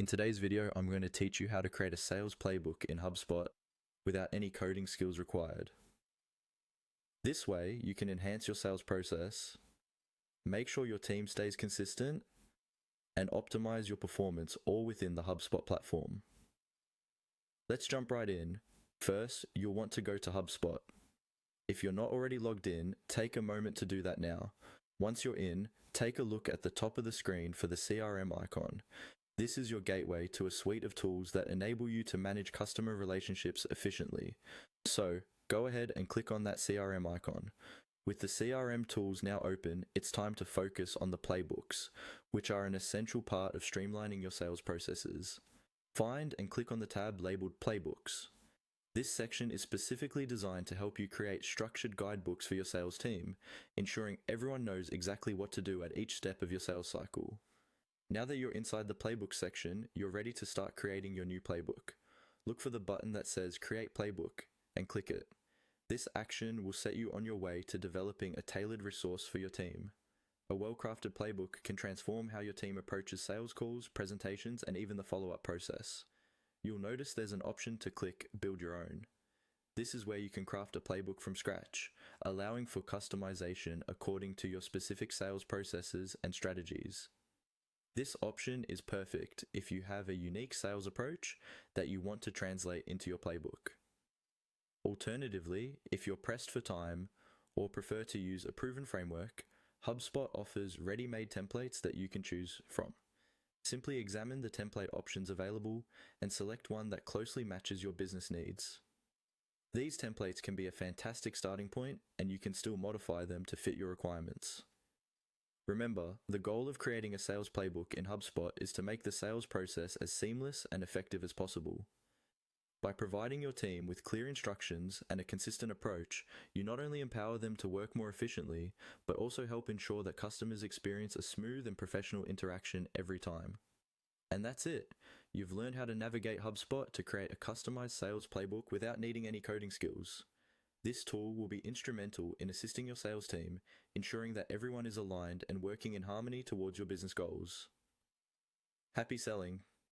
In today's video, I'm going to teach you how to create a sales playbook in HubSpot without any coding skills required. This way, you can enhance your sales process, make sure your team stays consistent, and optimize your performance all within the HubSpot platform. Let's jump right in. First, you'll want to go to HubSpot. If you're not already logged in, take a moment to do that now. Once you're in, take a look at the top of the screen for the CRM icon. This is your gateway to a suite of tools that enable you to manage customer relationships efficiently. So, go ahead and click on that CRM icon. With the CRM tools now open, it's time to focus on the playbooks, which are an essential part of streamlining your sales processes. Find and click on the tab labeled Playbooks. This section is specifically designed to help you create structured guidebooks for your sales team, ensuring everyone knows exactly what to do at each step of your sales cycle. Now that you're inside the playbook section, you're ready to start creating your new playbook. Look for the button that says Create Playbook and click it. This action will set you on your way to developing a tailored resource for your team. A well-crafted playbook can transform how your team approaches sales calls, presentations, and even the follow-up process. You'll notice there's an option to click Build Your Own. This is where you can craft a playbook from scratch, allowing for customization according to your specific sales processes and strategies. This option is perfect if you have a unique sales approach that you want to translate into your playbook. Alternatively, if you're pressed for time or prefer to use a proven framework, HubSpot offers ready-made templates that you can choose from. Simply examine the template options available and select one that closely matches your business needs. These templates can be a fantastic starting point, and you can still modify them to fit your requirements. Remember, the goal of creating a sales playbook in HubSpot is to make the sales process as seamless and effective as possible. By providing your team with clear instructions and a consistent approach, you not only empower them to work more efficiently, but also help ensure that customers experience a smooth and professional interaction every time. And that's it. You've learned how to navigate HubSpot to create a customized sales playbook without needing any coding skills. This tool will be instrumental in assisting your sales team, ensuring that everyone is aligned and working in harmony towards your business goals. Happy selling!